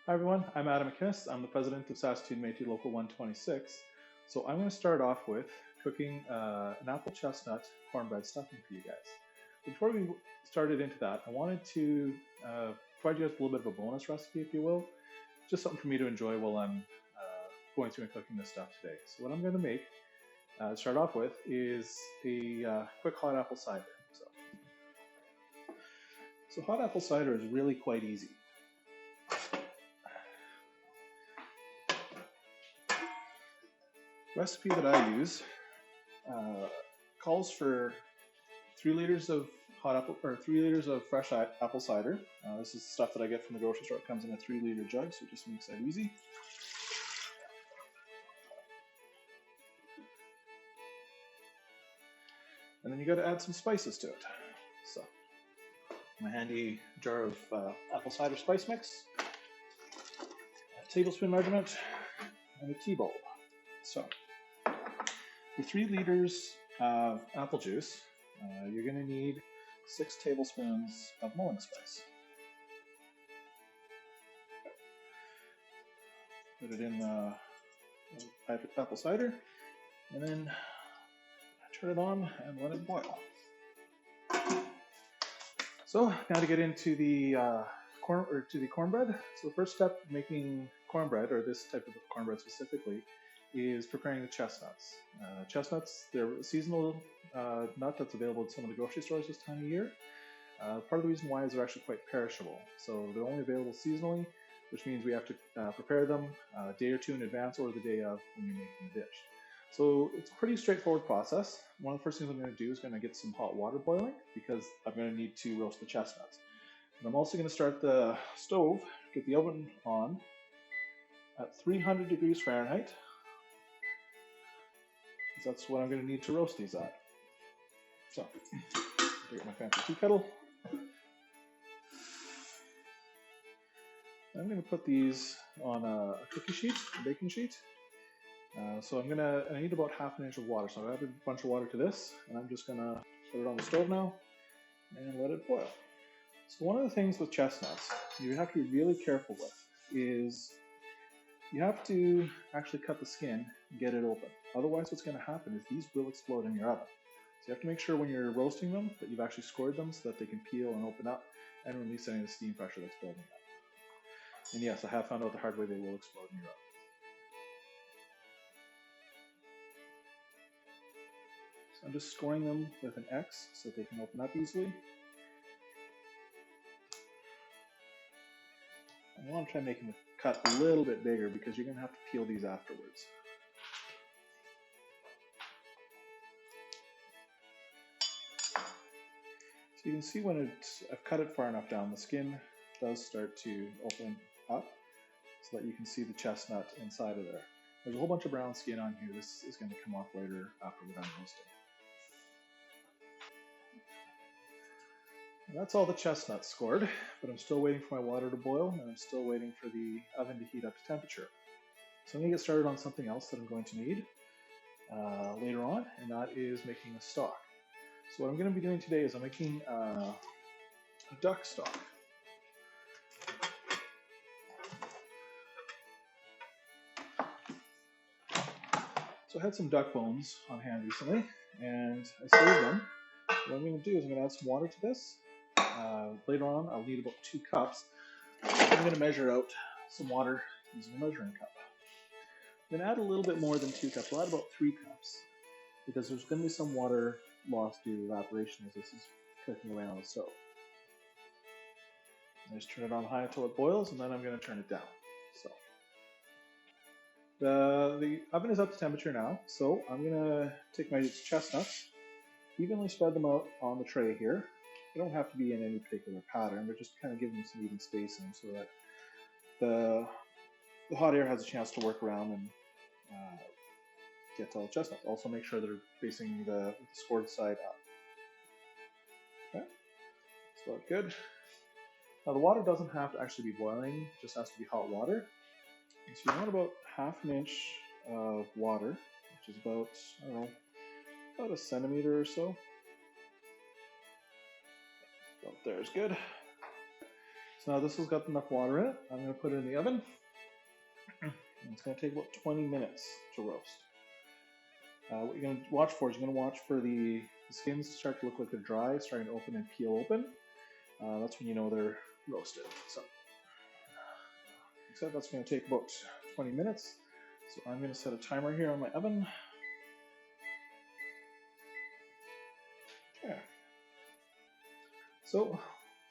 Hi everyone, I'm Adam McInnes. I'm the president of Saskatoon Métis Local 126. So I'm going to start off with cooking an apple chestnut cornbread stuffing for you guys. Before we started into that, I wanted to provide you guys a little bit of a bonus recipe, if you will, just something for me to enjoy while I'm going through and cooking this stuff today. So what I'm going to make to start off with is a quick hot apple cider. So hot apple cider is really quite easy. The recipe that I use calls for 3 liters of hot apple or 3 liters of fresh apple cider. This is stuff that I get from the grocery store. It comes in a 3-liter jug, so it just makes that easy. And then you got to add some spices to it. So, my handy jar of apple cider spice mix, a tablespoon measurement, and a tea bowl. So, for 3 liters of apple juice, you're going to need 6 tablespoons of mulling spice. Put it in the apple cider, and then turn it on and let it boil. So now to get into the cornbread. So the first step making cornbread, or this type of cornbread specifically, is preparing the chestnuts. Chestnuts, they're a seasonal nut that's available at some of the grocery stores this time of year. Part of the reason why is they're actually quite perishable. So they're only available seasonally, which means we have to prepare them a day or two in advance or the day of when you're making the dish. So it's a pretty straightforward process. One of the first things I'm going to do is going to get some hot water boiling because I'm going to need to roast the chestnuts. And I'm also going to start the stove, get the oven on at 300 degrees Fahrenheit. That's what I'm going to need to roast these at. So, get my fancy tea kettle. I'm going to put these on a cookie sheet, a baking sheet. So I need about ½ an inch of water. So I've added a bunch of water to this, and I'm just going to put it on the stove now and let it boil. So one of the things with chestnuts you have to be really careful with is you have to actually cut the skin and get it open. Otherwise what's going to happen is these will explode in your oven. So you have to make sure when you're roasting them that you've actually scored them so that they can peel and open up and release any of the steam pressure that's building up. And yes, I have found out the hard way they will explode in your oven. So I'm just scoring them with an X so that they can open up easily. I want to try making the cut a little bit bigger because you're going to have to peel these afterwards. So you can see when I've cut it far enough down, the skin does start to open up so that you can see the chestnut inside of there. There's a whole bunch of brown skin on here. This is going to come off later after we're done roasting. And that's all the chestnuts scored, but I'm still waiting for my water to boil, and I'm still waiting for the oven to heat up to temperature. So I'm going to get started on something else that I'm going to need later on, and that is making a stock. So what I'm going to be doing today is I'm making a duck stock. So I had some duck bones on hand recently, and I saved them. What I'm going to do is I'm going to add some water to this. Later on, I'll need about 2 cups. I'm going to measure out some water using a measuring cup. I'm going to add a little bit more than 2 cups. I'll add about 3 cups because there's going to be some water lost due to evaporation as this is cooking away on the stove. I just turn it on high until it boils, and then I'm going to turn it down. So the oven is up to temperature now, so I'm going to take my chestnuts, evenly spread them out on the tray here. They don't have to be in any particular pattern, but just kind of give them some even spacing so that the hot air has a chance to work around and get to all the chestnuts. Also make sure they're facing the scored side up. Okay, so that's good. Now the water doesn't have to actually be boiling, it just has to be hot water. And so you want about ½ an inch of water, which is about, I don't know, about a centimeter or so. About there is good. So now this has got enough water in it. I'm going to put it in the oven. And it's going to take about 20 minutes to roast. What you're going to watch for is you're going to watch for the skins to start to look like they're dry, starting to open and peel open. That's when you know they're roasted. So that's going to take about 20 minutes. So I'm going to set a timer here on my oven. Okay. So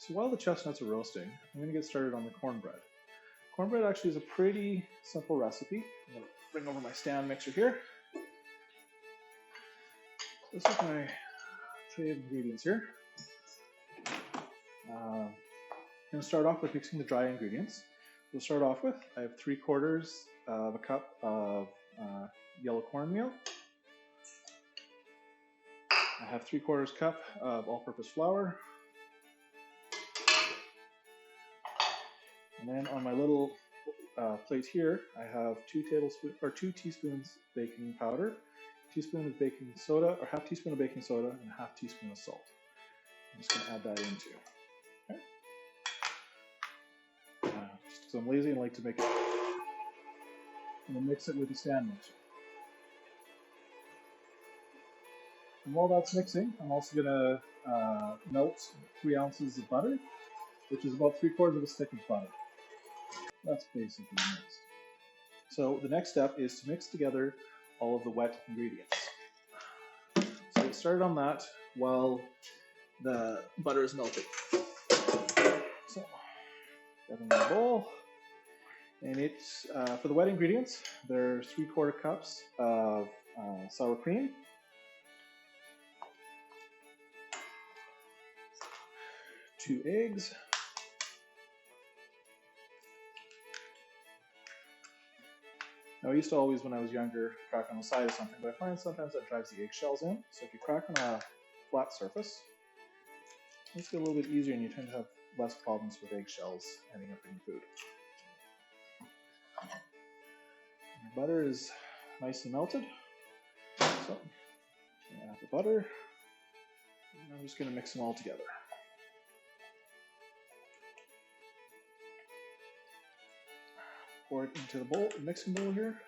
while the chestnuts are roasting, I'm going to get started on the cornbread. Cornbread actually is a pretty simple recipe. I'm going to bring over my stand mixer here. This is my tray of ingredients here. I'm going to start off with mixing the dry ingredients. We'll start off with, I have 3/4 of a cup of yellow cornmeal. I have 3/4 cup of all-purpose flour. And then on my little plate here, I have 2 teaspoons baking powder, teaspoon of baking soda, or half teaspoon of baking soda, and a half teaspoon of salt. I'm just going to add that in too. Okay. Just because I'm lazy and like to make it, I'm going to mix it with the stand mixer. And while that's mixing, I'm also going to melt 3 ounces of butter, which is about 3/4 of a stick of butter. That's basically mixed. So the next step is to mix together all of the wet ingredients. So get started on that while the butter is melting. So, get in the bowl, and it's for the wet ingredients. There's 3/4 cups of sour cream, 2 eggs, now I used to always, when I was younger, crack on the side of something, but I find sometimes that drives the eggshells in. So if you crack on a flat surface, it's get a little bit easier and you tend to have less problems with eggshells ending up in food. Your butter is nice and melted. So I'm going to add the butter, and I'm just going to mix them all together. Pour it into the bowl, mixing bowl here.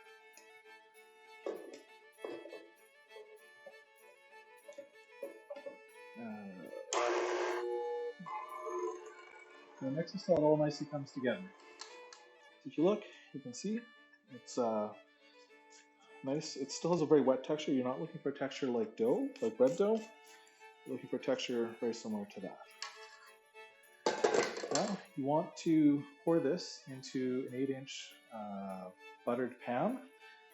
The mix until it all nicely comes together. So if you look, you can see it's nice. It still has a very wet texture. You're not looking for a texture like dough, like bread dough. You're looking for a texture very similar to that. Now you want to pour this into an 8-inch buttered pan.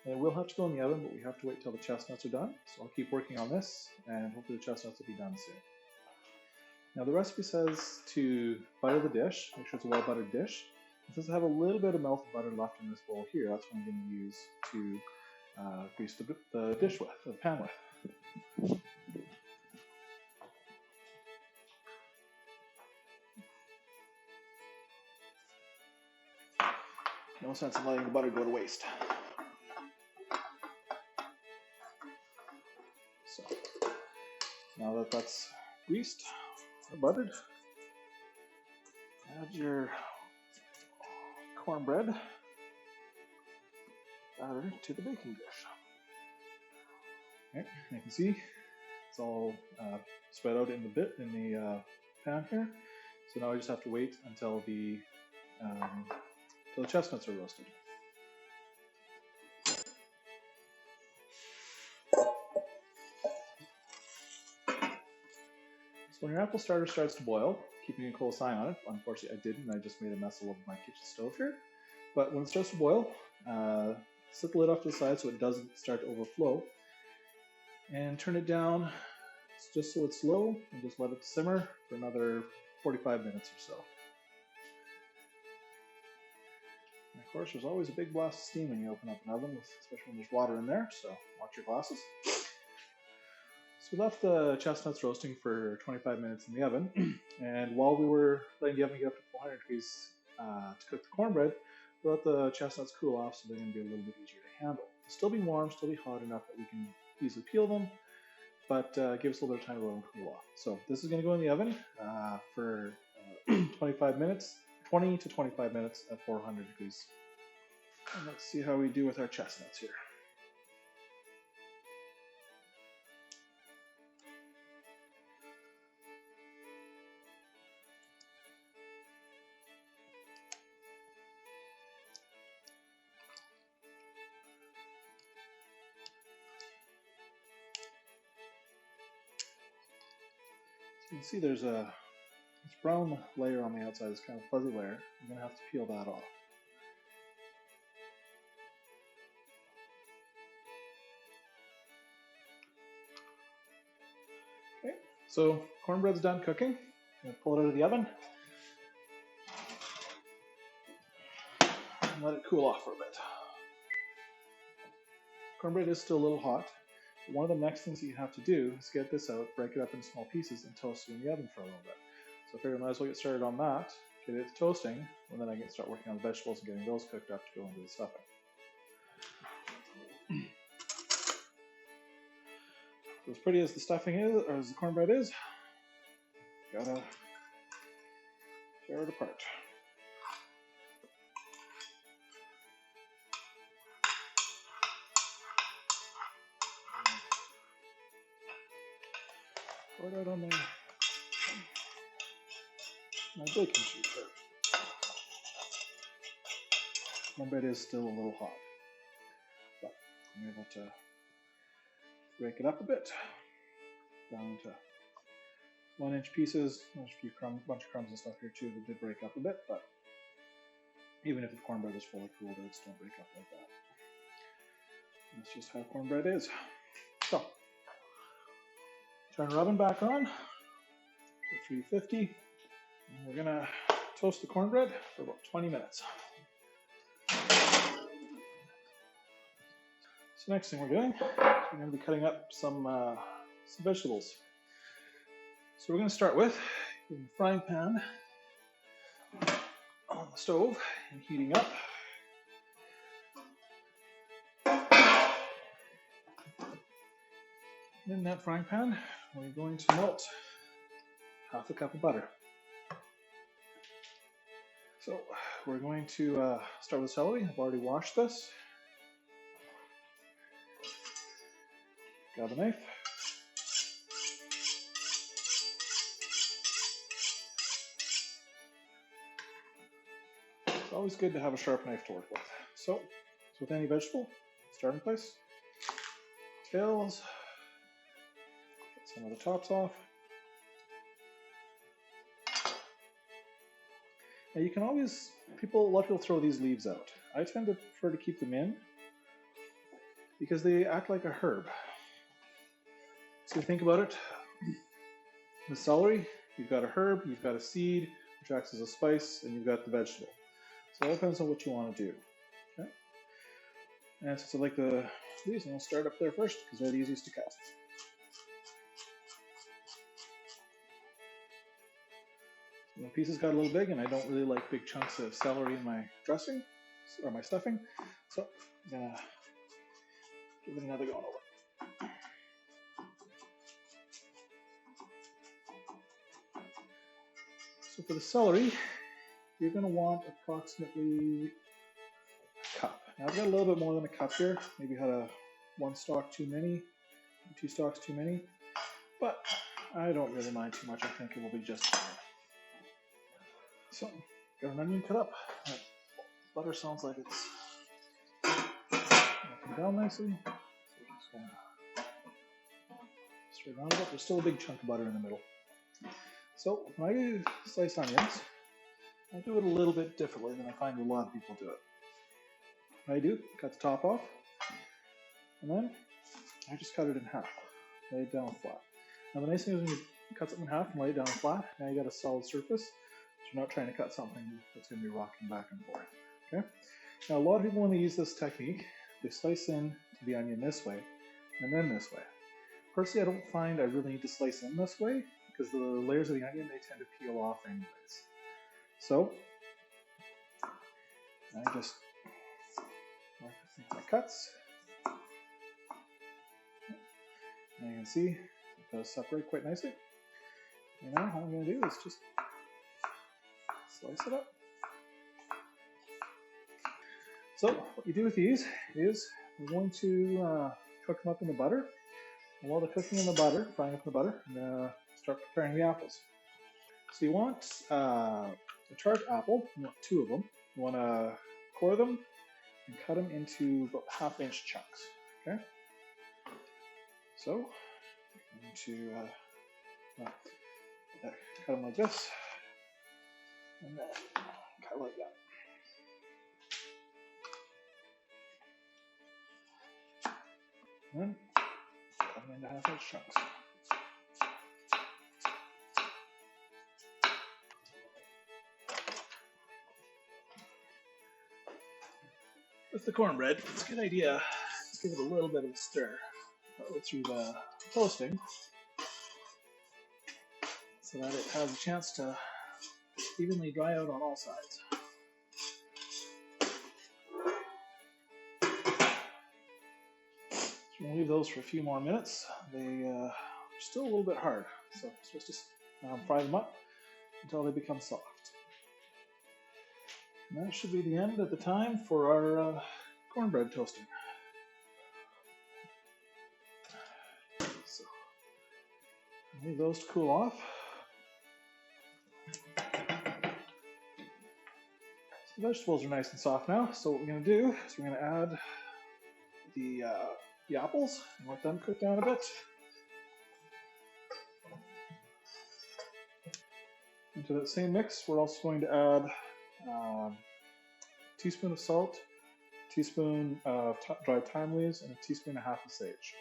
And it will have to go in the oven, but we have to wait till the chestnuts are done. So I'll keep working on this, and hopefully the chestnuts will be done soon. Now the recipe says to butter the dish, make sure it's a well-buttered dish. And since I have a little bit of melted butter left in this bowl here, that's what I'm going to use to grease the dish with, the pan with. No sense in letting the butter go to waste. So now that that's greased or buttered, add your cornbread batter to the baking dish. Okay, you can see it's all spread out in the pan here. So now I just have to wait until the chestnuts are roasted. So when your apple starter starts to boil, keeping a close eye on it. Unfortunately, I didn't. I just made a mess all over my kitchen stove here. But when it starts to boil, set the lid off to the side so it doesn't start to overflow. And turn it down just so it's low, and just let it simmer for another 45 minutes or so. And of course, there's always a big blast of steam when you open up an oven, especially when there's water in there, so watch your glasses. So we left the chestnuts roasting for 25 minutes in the oven, and while we were letting the oven get up to 400 degrees to cook the cornbread, we let the chestnuts cool off so they're going to be a little bit easier to handle. They'll still be warm, still be hot enough that we can easily peel them, but give us a little bit of time to let them cool off. So this is going to go in the oven for 25 minutes. 20 to 25 minutes at 400 degrees. And let's see how we do with our chestnuts here. You can see there's this brown layer on the outside, this kind of fuzzy layer. I'm going to have to peel that off. Okay, so cornbread's done cooking. I'm going to pull it out of the oven and let it cool off for a bit. Cornbread is still a little hot. One of the next things that you have to do is get this out, break it up into small pieces, and toast it in the oven for a little bit. So I figured I might as well get started on that, get it toasting, and then I can start working on the vegetables and getting those cooked up to go into the stuffing. So as pretty as the stuffing is, or as the cornbread is, gotta tear it apart. Pour it out on my baking sheet here. Cornbread is still a little hot, but I'm able to break it up a bit down to 1-inch pieces. There's a bunch of crumbs and stuff here too that did break up a bit, but even if the cornbread is fully cooled, it would still break up like that. That's just how cornbread is. So, turn our oven back on to 350, and we're gonna toast the cornbread for about 20 minutes. So next thing we're doing, we're going to be cutting up some vegetables. So we're going to start with the frying pan on the stove and heating up. In that frying pan, we're going to melt half a cup of butter. So we're going to start with celery. I've already washed this. Grab a knife. It's always good to have a sharp knife to work with. So with any vegetable, starting place, tails, get some of the tops off. Now you can always, a lot of people throw these leaves out. I tend to prefer to keep them in because they act like a herb. So think about it, the celery, you've got a herb, you've got a seed, which acts as a spice, and you've got the vegetable. So it all depends on what you want to do. Okay? And since I like the leaves, I'm going to start up there first because they're the easiest to cut. So the pieces got a little big, and I don't really like big chunks of celery in my dressing, or my stuffing, so I'm going to give it another go over. So for the celery, you're going to want approximately a cup. Now I've got a little bit more than a cup here. Maybe had one stalk too many, 2 stalks too many, but I don't really mind too much. I think it will be just fine. So, got an onion cut up. That butter sounds like it's melting down nicely. So we're just going to stir around a bit. There's still a big chunk of butter in the middle. So when I slice onions, I do it a little bit differently than I find a lot of people do it. What I do, cut the top off, and then I just cut it in half, lay it down flat. Now the nice thing is when you cut something in half and lay it down flat, now you got a solid surface, so you're not trying to cut something that's going to be rocking back and forth. Okay? Now a lot of people, when they use this technique, they slice in to the onion this way, and then this way. Personally, I don't find I really need to slice in this way, because the layers of the onion, they tend to peel off anyways. So, I just mark my cuts. And you can see it does separate quite nicely. And now all I'm going to do is just slice it up. So what you do with these is we're going to cook them up in the butter. And while they're cooking in the butter, frying up in the butter, I'm going to start preparing the apples. So you want a tart apple, you want 2 of them. You want to core them and cut them into about 1/2-inch chunks. Okay? So I'm going to cut them like this, and then cut like that. And then cut them into 1/2-inch chunks. With the cornbread, it's a good idea to give it a little bit of a stir through the toasting so that it has a chance to evenly dry out on all sides. So we're going to leave those for a few more minutes. They are still a little bit hard, so I'm supposed to fry them up until they become soft. And that should be the end of the time for our cornbread toasting. So leave those to cool off. So the vegetables are nice and soft now. So what we're going to do is we're going to add the apples and let them cook down a bit. Into that same mix, we're also going to add a teaspoon of salt, a teaspoon of dried thyme leaves, and a teaspoon and a half of sage.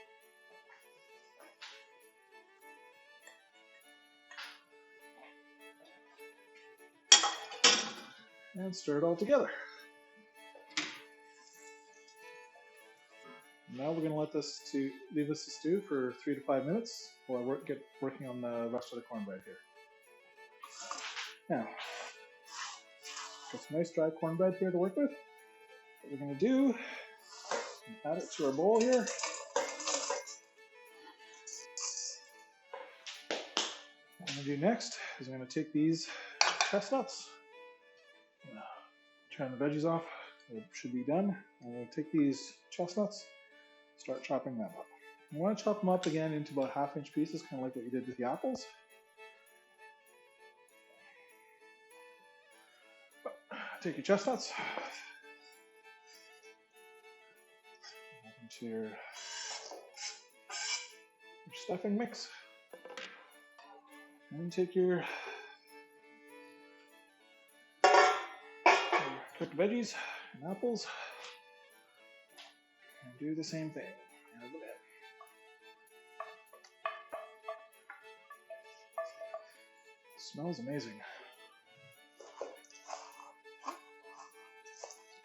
And stir it all together. Now we're going to leave this to stew for 3 to 5 minutes while I get working on the rest of the cornbread here. Now, got some nice dry cornbread here to work with. What we're going to do is add it to our bowl here. What I'm going to do next is I'm going to take these chestnuts, turn the veggies off. It should be done. I'm going to take these chestnuts, start chopping them up. You want to chop them up again into about 1/2-inch pieces, kind of like what you did with the apples. Take your chestnuts, add them to your stuffing mix, and then take your cooked veggies and apples and do the same thing. Add them in. It smells amazing.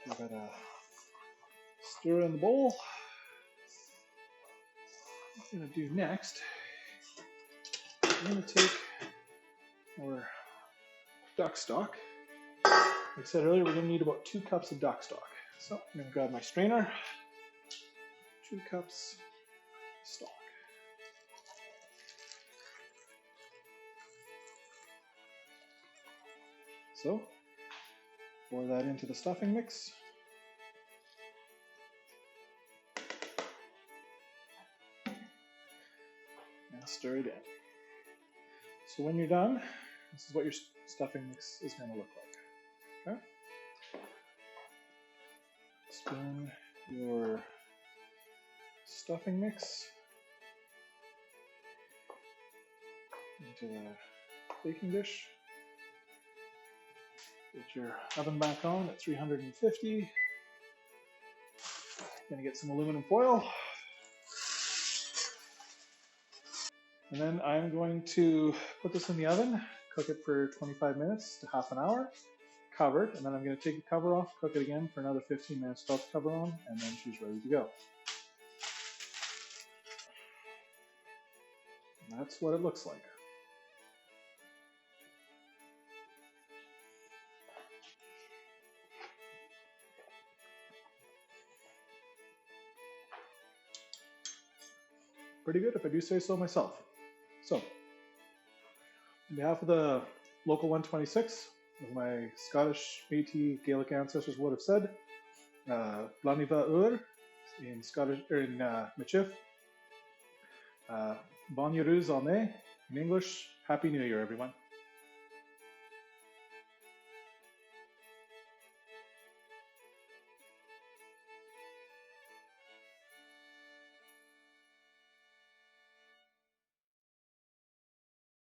Give it a stir in the bowl. What I'm going to do next, I'm going to take our duck stock. Like I said earlier, we're going to need about 2 cups of duck stock. So I'm going to grab my strainer, 2 cups of stock. So pour that into the stuffing mix. And stir it in. So when you're done, this is what your stuffing mix is going to look like. Okay? Spoon your stuffing mix into the baking dish. Get your oven back on at 350. Gonna get some aluminum foil. And then I'm going to put this in the oven, cook it for 25 minutes to half an hour, covered, and then I'm going to take the cover off, cook it again for another 15 minutes without the cover on, and then she's ready to go. And that's what it looks like. Pretty good if I do say so myself. So, on behalf of the local 126, as my Scottish, Métis, Gaelic ancestors would have said, Laniva Ur in Scottish or in Michif. Bon Yeruz Alne in English. Happy New Year, everyone.